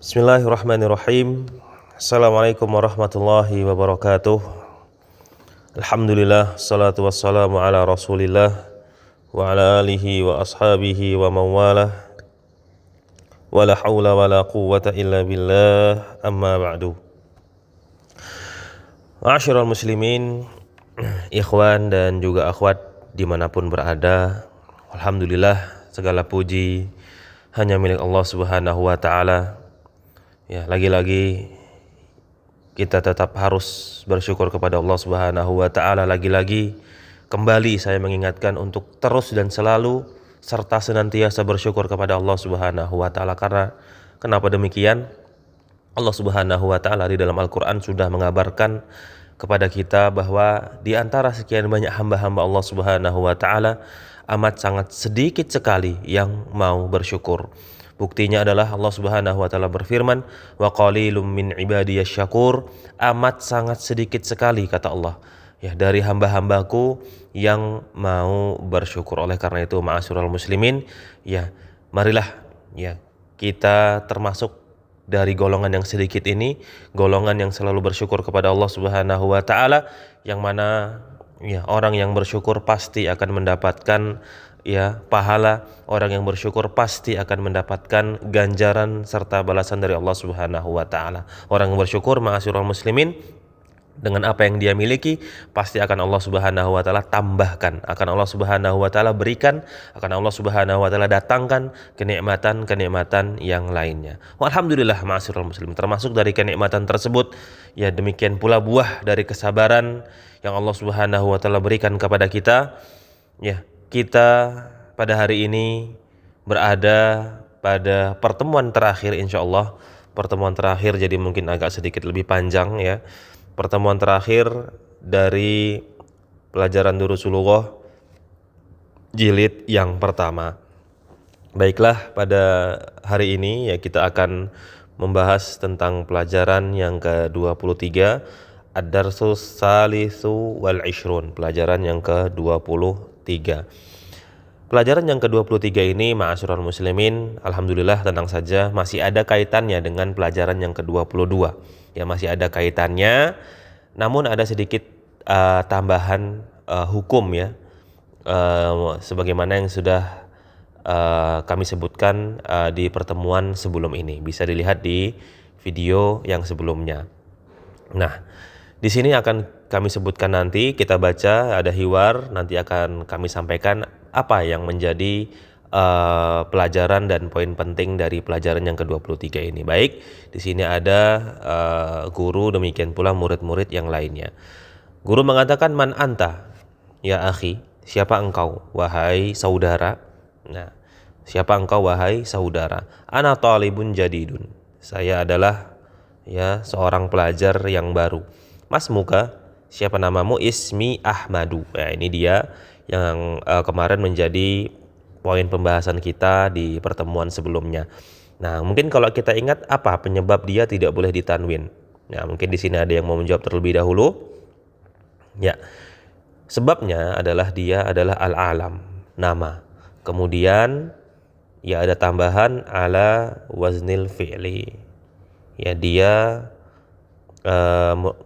Bismillahirrahmanirrahim. Assalamualaikum warahmatullahi wabarakatuh. Alhamdulillah, salatu wassalamu ala rasulillah wa ala alihi wa ashabihi wa mawalah. Wa la hawla wa la quwwata illa billah, amma ba'du. Ma'asyiral muslimin, ikhwan dan juga akhwat dimanapun berada, alhamdulillah segala puji hanya milik Allah Subhanahu wa ta'ala. Ya, lagi-lagi kita tetap harus bersyukur kepada Allah Subhanahu wa ta'ala. Lagi-lagi kembali saya mengingatkan untuk terus dan selalu serta senantiasa bersyukur kepada Allah Subhanahu wa ta'ala. Karena kenapa demikian? Allah Subhanahu wa ta'ala di dalam Al-Quran sudah mengabarkan kepada kita bahwa di antara sekian banyak hamba-hamba Allah Subhanahu wa ta'ala, amat sangat sedikit sekali yang mau bersyukur. Buktinya adalah Allah Subhanahu wa ta'ala berfirman, wa qalilum min ibadiyasy syakur, amat sangat sedikit sekali kata Allah ya dari hamba-hambaku yang mau bersyukur. Oleh karena itu ma'asyiral muslimin, ya marilah ya kita termasuk dari golongan yang sedikit ini, golongan yang selalu bersyukur kepada Allah Subhanahu wa ta'ala, yang mana ya orang yang bersyukur pasti akan mendapatkan ya pahala, orang yang bersyukur pasti akan mendapatkan ganjaran serta balasan dari Allah Subhanahu wa ta'ala. Orang yang bersyukur ma'asyiral muslimin, dengan apa yang dia miliki pasti akan Allah Subhanahu wa ta'ala tambahkan, akan Allah Subhanahu wa ta'ala berikan, akan Allah Subhanahu wa ta'ala datangkan kenikmatan-kenikmatan yang lainnya. Alhamdulillah ma'asyiral muslimin, termasuk dari kenikmatan tersebut ya demikian pula buah dari kesabaran yang Allah Subhanahu wa ta'ala berikan kepada kita. Ya, kita pada hari ini berada pada pertemuan terakhir insyaallah. Pertemuan terakhir, jadi mungkin agak sedikit lebih panjang ya. Pertemuan terakhir dari pelajaran Durusulullah jilid yang pertama. Baiklah, pada hari ini ya kita akan membahas tentang pelajaran yang ke-23, Ad-Darsus Salisu wal Ishrun, pelajaran yang ke-23. Pelajaran yang ke-23 ini ma'asyiral muslimin, alhamdulillah tenang saja masih ada kaitannya dengan pelajaran yang ke-22. Ya, masih ada kaitannya, namun ada sedikit tambahan hukum ya, sebagaimana yang sudah kami sebutkan di pertemuan sebelum ini. Bisa dilihat di video yang sebelumnya. Nah, di sini akan kami sebutkan, nanti kita baca, ada hiwar, nanti akan kami sampaikan apa yang menjadi pelajaran dan poin penting dari pelajaran yang ke-23 ini. Baik, di sini ada guru, demikian pula murid-murid yang lainnya. Guru mengatakan, man anta ya akhi, siapa engkau wahai saudara. Nah, siapa engkau wahai saudara? Ana talibun jadidun, saya adalah ya seorang pelajar yang baru. Mas muka, siapa namamu? Ismi Ahmadu. Ya, ini dia yang kemarin menjadi poin pembahasan kita di pertemuan sebelumnya. Nah, mungkin kalau kita ingat apa penyebab dia tidak boleh ditanwin. Nah, mungkin di sini ada yang mau menjawab terlebih dahulu. Ya, sebabnya adalah dia adalah al-alam, nama. Kemudian ya ada tambahan ala waznil fi'li. Ya, dia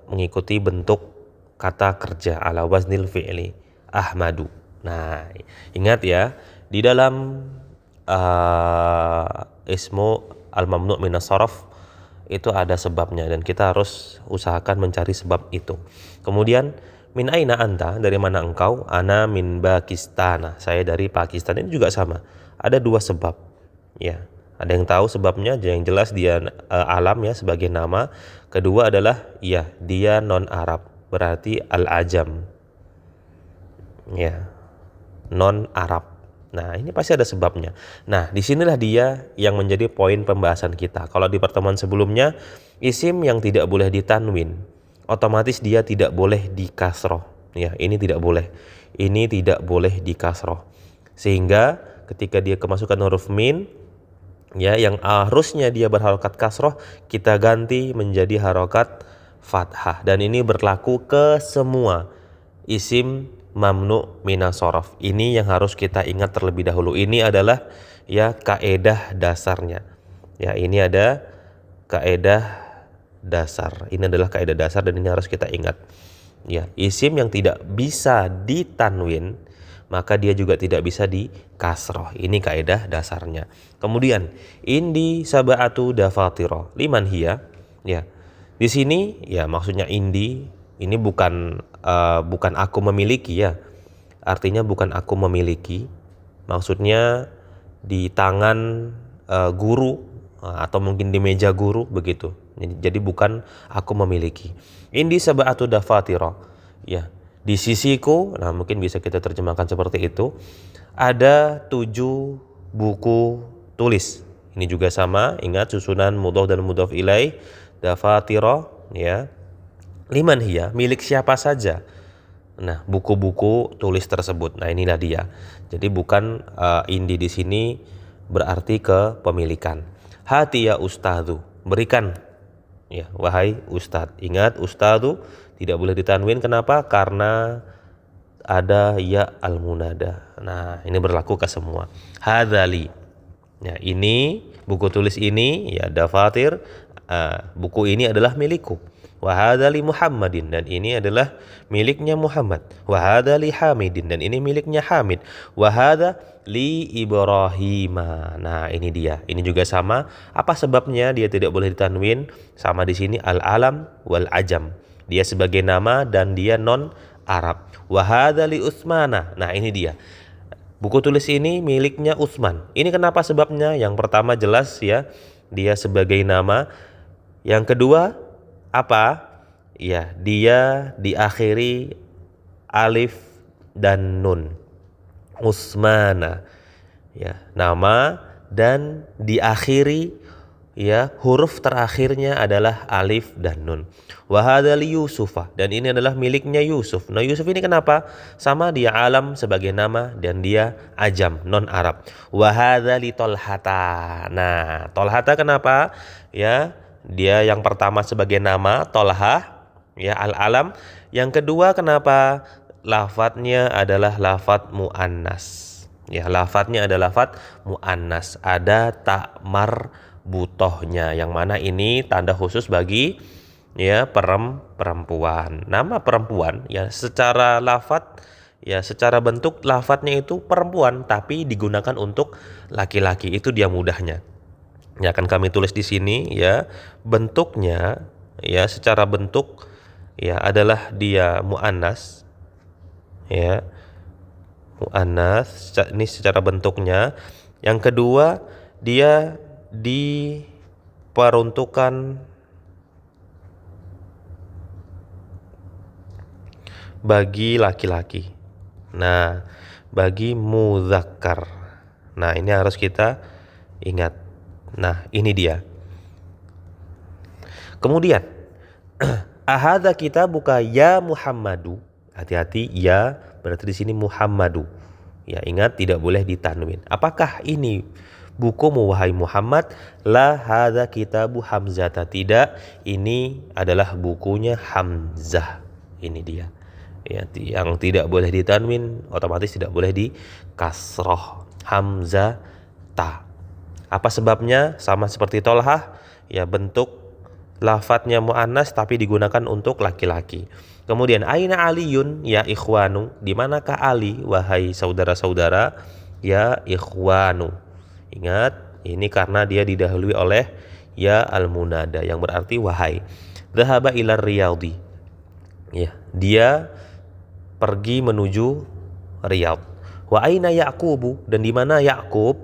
mengikuti bentuk kata kerja ala waznil fi'li, Ahmadu. Nah, ingat ya, di dalam ismu al-mamnu' minas saraf itu ada sebabnya dan kita harus usahakan mencari sebab itu. Kemudian min aina anta, dari mana engkau? Ana min Pakistan, saya dari Pakistan. Ini juga sama, ada dua sebab ya. Ada yang tahu sebabnya, yang jelas dia alam ya sebagai nama. Kedua adalah ya dia non Arab, berarti al-ajam ya, non Arab. Nah, ini pasti ada sebabnya. Nah, disinilah dia yang menjadi poin pembahasan kita. Kalau di pertemuan sebelumnya, isim yang tidak boleh ditanwin, otomatis dia tidak boleh dikasroh. Ya, ini tidak boleh. Ini tidak boleh dikasroh. Sehingga ketika dia kemasukan huruf min, ya yang harusnya dia berharokat kasroh, kita ganti menjadi harokat fathah. Dan ini berlaku ke semua isim mamnu minas sorof. Ini yang harus kita ingat terlebih dahulu. Ini adalah ya kaedah dasarnya. Ya, ini ada kaidah dasar. Ini adalah kaidah dasar dan ini harus kita ingat. Ya, isim yang tidak bisa ditanwin maka dia juga tidak bisa di kasroh. Ini kaidah dasarnya. Kemudian indi sab'atu dafatiro liman hiya. Ya, di sini ya maksudnya indi ini bukan aku memiliki ya. Artinya bukan aku memiliki. Maksudnya di tangan guru atau mungkin di meja guru begitu. Jadi bukan aku memiliki. Indi sab'atu dafatiro. Ya, di sisiku, nah mungkin bisa kita terjemahkan seperti itu. Ada 7 buku tulis. Ini juga sama, ingat susunan mudhof dan mudhof ilaih. Dafatiro, ya. Liman hiya, milik siapa saja. Nah, buku-buku tulis tersebut. Nah, inilah dia. Jadi bukan indi di sini berarti kepemilikan. Hati ya ustadzu, berikan. Ya, wahai ustadz. Ingat ustadzu tidak boleh ditanwin. Kenapa? Karena ada ya al-munada. Nah, ini berlaku ke semua. Hadzali. Ya, ini buku tulis ini ya dafatir. Buku ini adalah milikku. Wa hadzali Muhammadin, dan ini adalah miliknya Muhammad. Wa hadzali Hamidin, dan ini miliknya Hamid. Wa hadza li Ibrahima. Nah, ini dia. Ini juga sama. Apa sebabnya dia tidak boleh ditanwin? Sama di sini al-alam wal ajam. Dia sebagai nama dan dia non Arab. Wa hadza li Utsmana. Nah, ini dia. Buku tulis ini miliknya Utsman. Ini kenapa sebabnya? Yang pertama jelas ya, dia sebagai nama. Yang kedua apa? Ya, dia diakhiri alif dan nun. Utsmana. Ya, nama dan diakhiri ya huruf terakhirnya adalah alif dan nun. Wa hadzal Yusufa, dan ini adalah miliknya Yusuf. Nah, Yusuf ini kenapa? Sama, dia alam sebagai nama dan dia ajam non Arab. Wa hadzal Tolhata. Nah, Tolhata kenapa? Ya, dia yang pertama sebagai nama Tolhah ya al-alam. Yang kedua kenapa? Lafadznya adalah lafadz muannas. Ya, lafadznya adalah lafadz muannas. Ada tak marbutohnya, yang mana ini tanda khusus bagi ya perempuan. Nama perempuan ya secara lafadz ya secara bentuk lafadznya itu perempuan tapi digunakan untuk laki-laki. Itu dia mudahnya. Ya, akan kami tulis di sini ya bentuknya ya secara bentuk ya adalah dia muannas ya muannas ini secara bentuknya. Yang kedua dia diperuntukkan bagi laki-laki. Nah, bagi mudzakkar. Nah, ini harus kita ingat. Nah, ini dia. Kemudian ahadza kitabuka ya Muhammadu. Hati-hati, ya berarti di sini Muhammadu. Ya, ingat tidak boleh ditanwin. Apakah ini bukumu wahai Muhammad? La hadza kitabu Hamzah. Tidak, ini adalah bukunya Hamzah. Ini dia. Ya, yang tidak boleh ditanwin otomatis tidak boleh di kasroh. Hamzah ta. Apa sebabnya? Sama seperti Tolhah, ya bentuk lafadznya muannas tapi digunakan untuk laki-laki. Kemudian aina aliyun ya ikhwanu, di manakah Ali wahai saudara-saudara? Ya ikhwanu. Ingat, ini karena dia didahului oleh ya al-munada yang berarti wahai. Dhahaba ila riyadhi. Ya, dia pergi menuju Riyadh. Wa aina Yaqubu, dan di mana Yakub?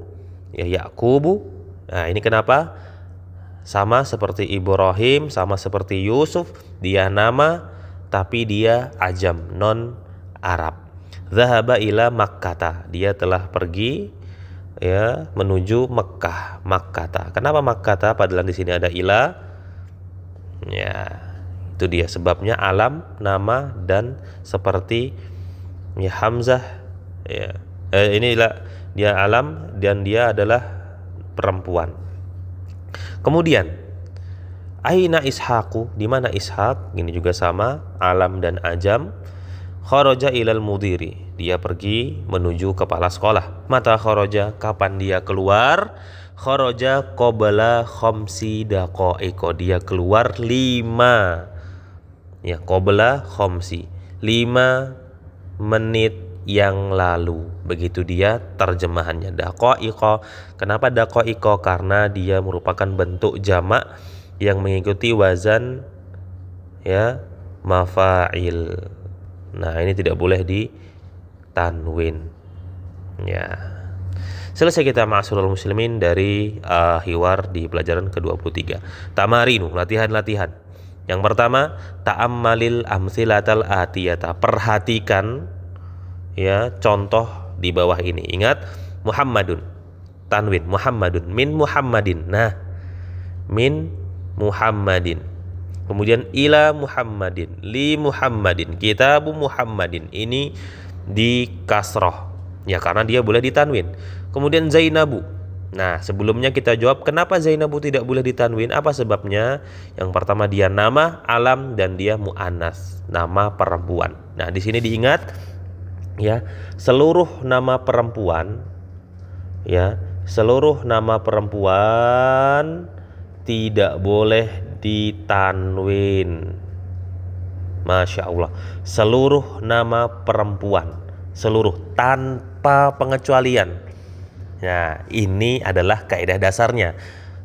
Ya Yaqubu. Nah, ini kenapa? Sama seperti Ibrahim, sama seperti Yusuf, dia nama tapi dia ajam non Arab. Zahaba ila Makkata, dia telah pergi ya menuju Mekkah. Makkata. Kenapa Makkata? Padahal di sini ada ila. Ya, itu dia sebabnya alam, nama dan seperti ya Hamzah ya. Inilah dia alam dan dia adalah perempuan. Kemudian aina Ishaqu, di mana Ishaq? Ini juga sama, alam dan ajam. Kharaja ilal mudiri, dia pergi menuju kepala sekolah. Mata kharaja, kapan dia keluar? Kharaja qabla khamsi daqaiqa, dia keluar 5 ya, qabla khamsi, 5 menit yang lalu. Begitu dia terjemahannya. Daqaiqa. Kenapa daqaiqa? Karena dia merupakan bentuk jamak yang mengikuti wazan ya mafa'il. Nah, ini tidak boleh ditanwin. Ya. Selesai kita ma'asyiral muslimin dari hiwar di pelajaran ke-23. Tamarinu, latihan-latihan. Yang pertama, ta'ammalil amsilatal atiyata. Perhatikan ya contoh di bawah ini. Ingat, Muhammadun, tanwin, Muhammadun, min Muhammadin. Nah, min Muhammadin. Kemudian ila Muhammadin, li Muhammadin, kitabu Muhammadin. Ini di kasroh ya, karena dia boleh ditanwin. Kemudian Zainabu. Nah, sebelumnya kita jawab kenapa Zainabu tidak boleh ditanwin. Apa sebabnya? Yang pertama, dia nama alam dan dia mu'annas, nama perempuan. Nah, di sini diingat ya, seluruh nama perempuan ya, seluruh nama perempuan tidak boleh ditanwin. Masya Allah, seluruh nama perempuan, seluruh, tanpa pengecualian. Nah, ini adalah kaidah dasarnya.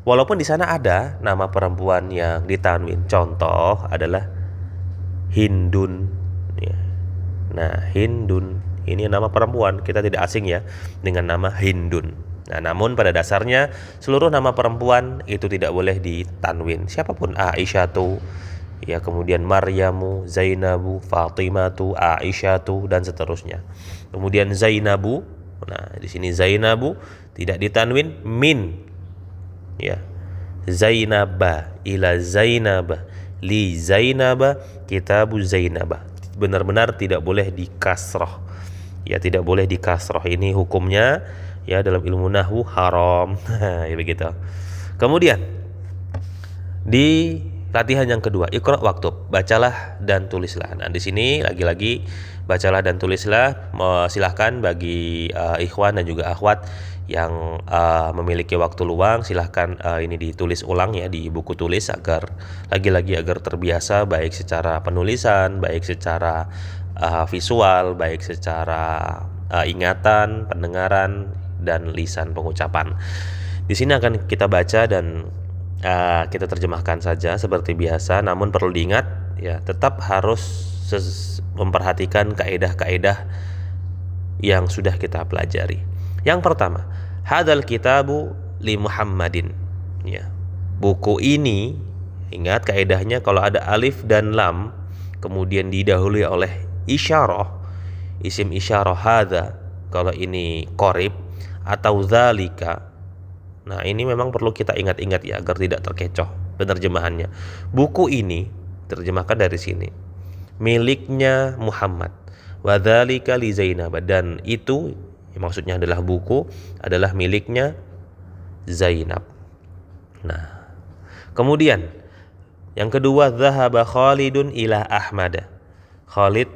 Walaupun di sana ada nama perempuan yang ditanwin. Contoh adalah Hindun ya. Nah, Hindun ini nama perempuan, kita tidak asing ya dengan nama Hindun. Nah, namun pada dasarnya seluruh nama perempuan itu tidak boleh ditanwin. Siapapun, Aisyatu ya, kemudian Maryamu, Zainabu, Fatimatu, Aisyatu dan seterusnya. Kemudian Zainabu. Nah, di sini Zainabu tidak ditanwin, min ya. Zainaba, ila Zainaba, li Zainaba, kitabu Zainaba. Benar-benar tidak boleh dikasroh. Ya, tidak boleh dikasroh. Ini hukumnya ya dalam ilmu nahwu haram. Ya begitu. Kemudian di latihan yang kedua, Iqra waktub, bacalah dan tulislah. Nah, di sini lagi-lagi bacalah dan tulislah. Silahkan bagi ikhwan dan juga akhwat yang memiliki waktu luang, silahkan ini ditulis ulang ya di buku tulis, agar lagi-lagi agar terbiasa baik secara penulisan, baik secara visual, baik secara ingatan, pendengaran dan lisan pengucapan. Di sini akan kita baca dan kita terjemahkan saja seperti biasa, namun perlu diingat ya, tetap harus memperhatikan kaedah-kaedah yang sudah kita pelajari. Yang pertama, hadzal kitabu li Muhammadin ya. Buku ini, ingat kaedahnya, kalau ada alif dan lam kemudian didahului oleh isyarah, isim isyarah hadza, kalau ini qorib, atau zalika. Nah, ini memang perlu kita ingat-ingat ya agar tidak terkecoh penerjemahannya. Buku ini terjemahkan dari sini, miliknya Muhammad, wa dzalika li Zainab, dan itu maksudnya adalah buku adalah miliknya Zainab. Nah, kemudian yang kedua, dzahaba Khalidun ila Ahmad. Khalid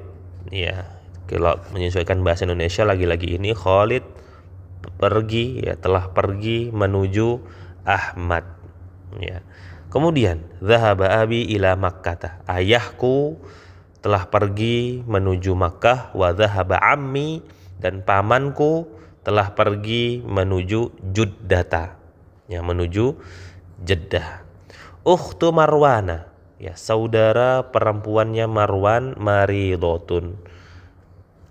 ya, kalau menyesuaikan bahasa Indonesia lagi-lagi ini Khalid pergi ya, telah pergi menuju Ahmad ya. Kemudian dzahaba abi ila Makkah, ayahku telah pergi menuju Makkah, wa dzahaba ammi, dan pamanku telah pergi menuju Juddata ya, menuju Jeddah. Ukhtu Marwana ya, saudara perempuannya Marwan, maridotun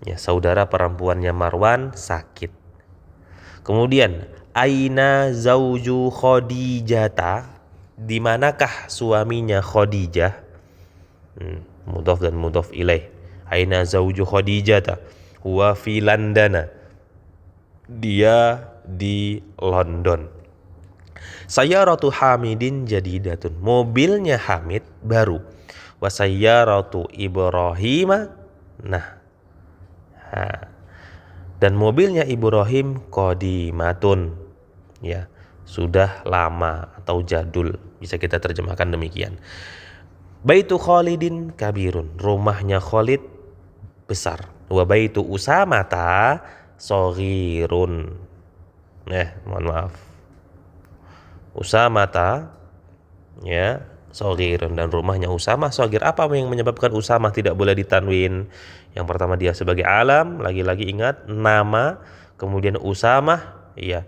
ya, saudara perempuannya Marwan sakit. Kemudian aina zauju Khadijata, di manakah suaminya Khadijah? Mudhaf dan mudhaf ilaih. Aina zauju Khadijata, huwa fi London, dia di London. Sayyaratu Hamidin jadidatun, mobilnya Hamid baru. Wa sayyaratu Ibrahim, dan mobilnya Ibrahim qadimatun ya, sudah lama atau jadul, bisa kita terjemahkan demikian. Baitu Khalidin kabirun, rumahnya Khalid besar. Wa baitu Usamata shaghirun. Mohon maaf. Usamata, ya, shaghirun, dan rumahnya Usamah shaghir. Apa yang menyebabkan Usamah tidak boleh ditanwin? Yang pertama dia sebagai alam, lagi-lagi ingat nama, kemudian Usamah, ya,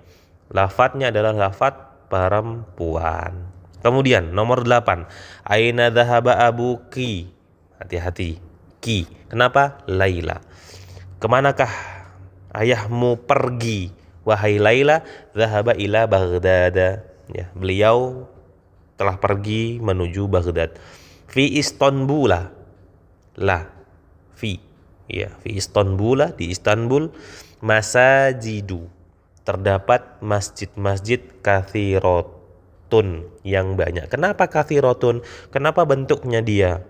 lafadznya adalah lafadz perempuan. Kemudian nomor 8, aina dhahaba abuki. Hati-hati, ki. Kenapa? Laila. Kemanakah ayahmu pergi? Wahai Laila, dhahaba ila Baghdad. Ya, beliau telah pergi menuju Baghdad. Fi Istanbul. La. Fi. Ya, fi Istanbul, di Istanbul, masajidu. Terdapat masjid-masjid kathirotun, yang banyak. Kenapa kathirotun? Kenapa bentuknya dia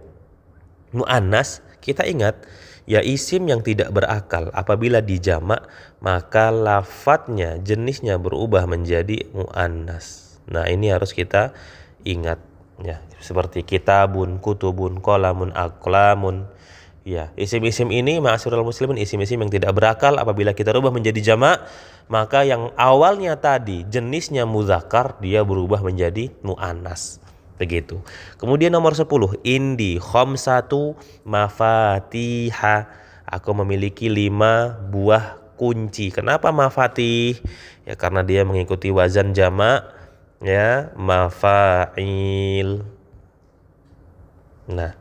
mu'annas? Kita ingat, ya, isim yang tidak berakal apabila dijamak maka lafadznya, jenisnya berubah menjadi mu'annas. Nah, ini harus kita ingat, ya, seperti kitabun, kutubun, qalamun, aqlamun. Ya, isim-isim ini ma'asyiral muslimin, isim-isim yang tidak berakal apabila kita rubah menjadi jamak, maka yang awalnya tadi jenisnya muzakkar dia berubah menjadi mu'annas. Begitu. Kemudian nomor 10, indi khamsatu mafatiha. Aku memiliki 5 buah kunci. Kenapa mafatih? Ya, karena dia mengikuti wazan jamak, ya, mafail. Nah,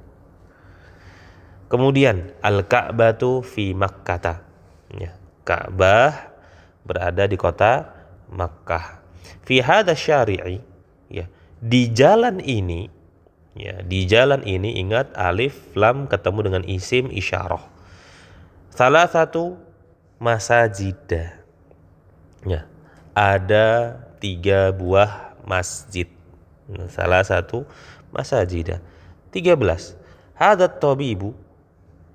kemudian al-Ka'batu fi Makkah. Ya, Ka'bah berada di kota Makkah. Fi hadza syari'i, ya, di jalan ini, ya, di jalan ini ingat alif lam ketemu dengan isim isyarah. Salah satu masajidah. Ya, ada 3 buah masjid. Nah, salah satu masajidah. 13. Hadat tabibu,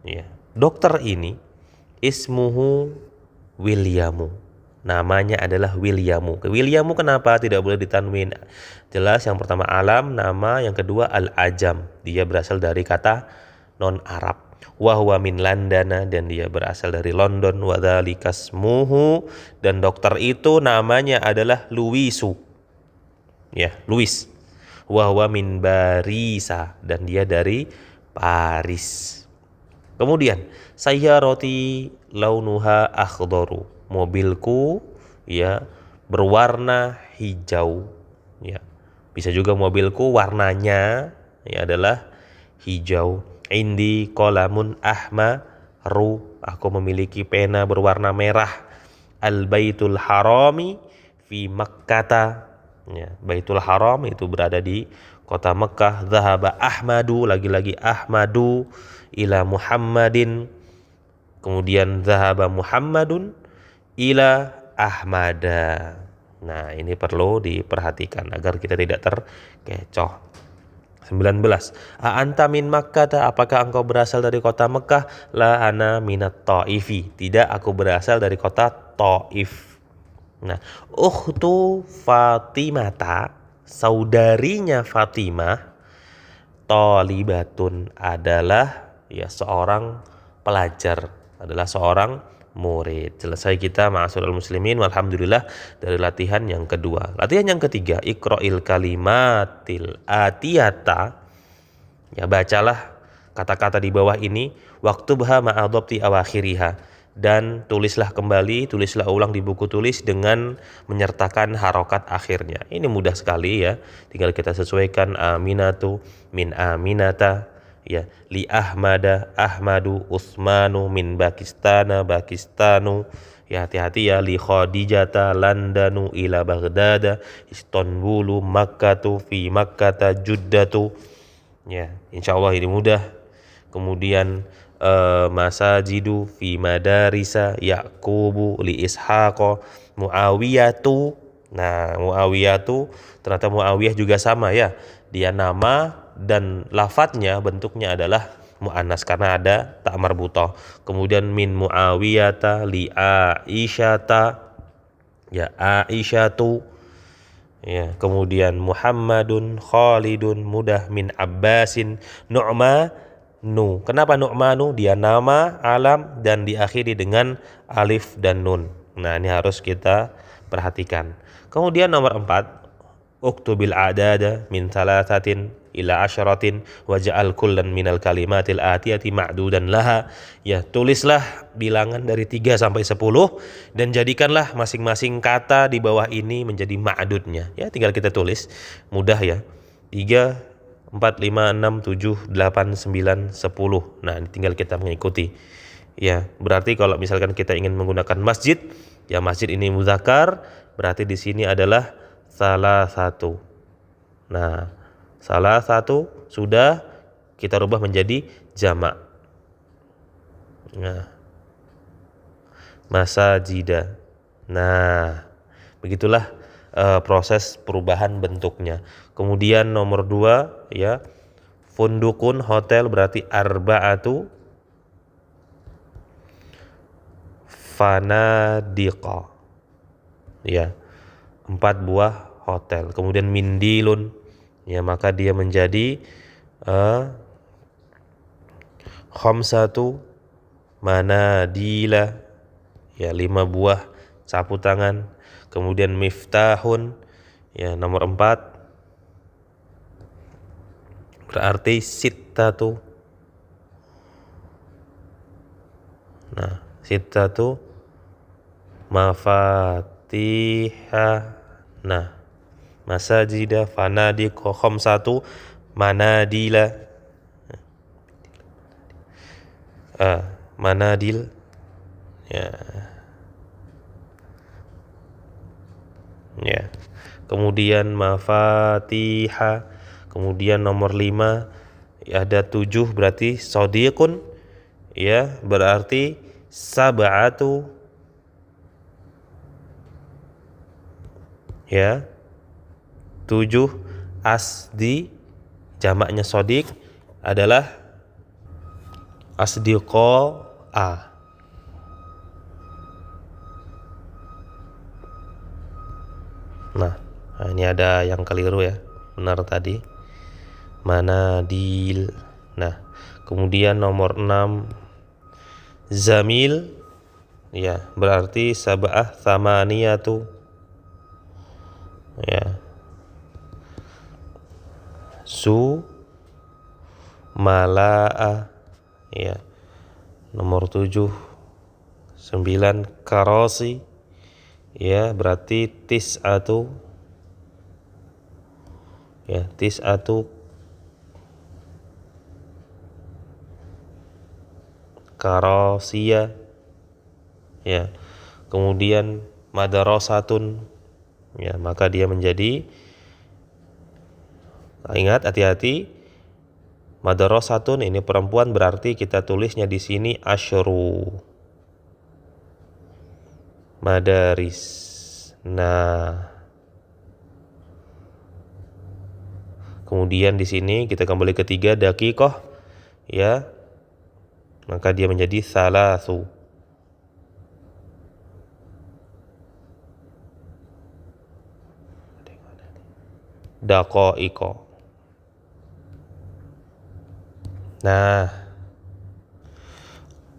ya, dokter ini, ismuhu Williamu. Namanya adalah Williamu. Williamu kenapa tidak boleh ditanwin? Jelas, yang pertama alam, nama, yang kedua al-ajam. Dia berasal dari kata non-Arab. Wa huwa min Landana, dan dia berasal dari London. Wa dzalika ismuhu, dan dokter itu namanya adalah Luisu. Ya, Louis. Wa huwa min Barisa, dan dia dari Paris. Kemudian sayyarati launuha akhdaru. Mobilku, ya, berwarna hijau. Ya. Bisa juga mobilku warnanya, ya, adalah hijau. Indi qalamun ahmaru. Aku memiliki pena berwarna merah. Al Baitul Harami fi Makkah. Ya, Baitul Haram itu berada di kota Mekah. Zahaba Ahmadu, lagi-lagi Ahmadu, ila Muhammadin. Kemudian zahaba Muhammadun ila Ahmada. Nah, ini perlu diperhatikan agar kita tidak terkecoh. 19. A'anta min Makkah, apakah engkau berasal dari kota Mekah? La ana minat Taifi. Tidak, aku berasal dari kota Taif. Nah, ukhtu Fatimata, saudarinya Fatimah, talibatun, adalah, ya, seorang pelajar, adalah seorang murid. Selesai kita ma'asyiral muslimin, alhamdulillah, dari latihan yang kedua. Latihan yang ketiga, iqra'il kalimatil atiyata. Ya, bacalah kata-kata di bawah ini, waktubha ma'adhabti awakhiriha, dan tulislah kembali, tulislah ulang di buku tulis dengan menyertakan harokat akhirnya. Ini mudah sekali, ya. Tinggal kita sesuaikan aminatu min aminata, ya, li ahmada ahmadu, usmanu min bakistana bakistanu. Ya, hati-hati, ya, li khadijata landanu ila baghdada, istanbulu makkatu fi makkata juddatu. Ya, insyaallah ini mudah. Kemudian masajidu fi madarisa Yaqubu li Ishaqo Muawiyatu. Nah, Muawiyatu, ternyata Muawiyah juga sama, ya. Dia nama dan lafadznya, bentuknya adalah mu'annas karena ada ta marbutah. Kemudian min Muawiyata li Aisyata, ya, Aisyatu. Ya, kemudian Muhammadun Khalidun mudah min Abbasin Nu'manu. Kenapa Nu'manu? Dia nama, alam, dan diakhiri dengan alif dan nun. Nah, ini harus kita perhatikan. Kemudian nomor 4, uktubil a'dada min thalathatin ila asyaratin waja'al kullan minal kalimatil atiyati ma'dudan laha. Ya, tulislah bilangan dari 3 sampai 10 dan jadikanlah masing-masing kata di bawah ini menjadi ma'dudnya. Ya, tinggal kita tulis. Mudah ya. 3, 4, 5, 6, 7, 8, 9, 10. Nah, tinggal kita mengikuti. Ya, berarti kalau misalkan kita ingin menggunakan masjid, ya masjid ini muzakkar, berarti di sini adalah salah satu. Nah, salah satu sudah kita rubah menjadi jamak. Nah, masajida. Nah, begitulah proses perubahan bentuknya. Kemudian nomor 2 ya, fundukun hotel berarti arba'atu fanadiqa. Ya, 4 buah hotel. Kemudian mindilun, ya maka dia menjadi khamsatu manadila, ya 5 buah sapu tangan. Kemudian miftahun, ya nomor 4 berarti sittatu. Nah, sittatu mafatiha. Nah, masajida fanadiq khamsatu manadila. Manadil. Ya. Ya. Kemudian mafatiha. Kemudian nomor 5 ya, ada 7 berarti sodiqun, ya berarti sab'atu, ya 7 asdi, jamaknya sodiq adalah asdiqo'a. Nah, ini ada yang keliru ya, benar tadi manadil. Nah, kemudian nomor 6 zamil, ya berarti sab'ah thamaniyatu, ya su mala'a, ya nomor 7 9 karosi, ya berarti tis'atu, ya tis'atu karosiyah, ya kemudian madarasatun, ya maka dia menjadi, ingat hati-hati, madarasatun ini perempuan berarti kita tulisnya di sini asyru madaris. Nah, kemudian di sini kita kembali ke 3 daqiqah, ya maka dia menjadi salasu. Daqaiqa. Nah,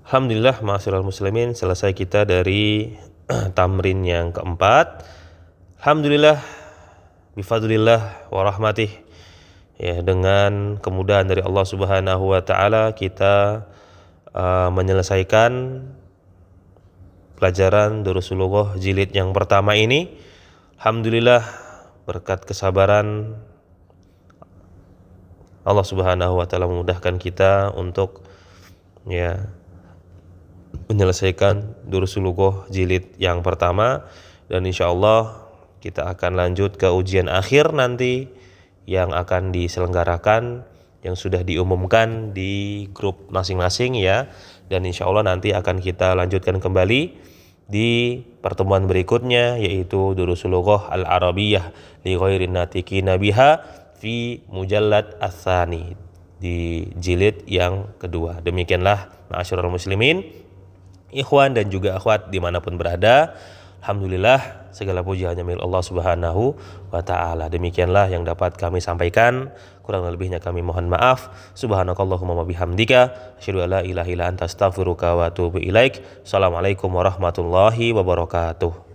alhamdulillah ma'asyiral muslimin, selesai kita dari tamrin yang keempat. Alhamdulillah bifadlillah wa rahmatih, ya dengan kemudahan dari Allah Subhanahu wa taala kita menyelesaikan pelajaran Durusul Lughah jilid yang pertama ini. Alhamdulillah berkat kesabaran Allah Subhanahu wa taala memudahkan kita untuk ya menyelesaikan Durusul Lughah jilid yang pertama, dan insyaallah kita akan lanjut ke ujian akhir nanti yang akan diselenggarakan, yang sudah diumumkan di grup masing-masing ya, dan insyaallah nanti akan kita lanjutkan kembali di pertemuan berikutnya, yaitu Durusul Lughah al-Arabiyyah li ghairin natiqina biha fi mujallad ats-tsani, di jilid yang kedua. Demikianlah ma'asyiral muslimin, ikhwan dan juga akhwat dimanapun berada, alhamdulillah segala puji hanya milik Allah Subhanahu wa taala. Demikianlah yang dapat kami sampaikan, kurang lebihnya kami mohon maaf. Subhanakallahumma wa bihamdika asyhadu an la ilaha illa anta astaghfiruka wa atubu ilaik. Assalamualaikum warahmatullahi wabarakatuh.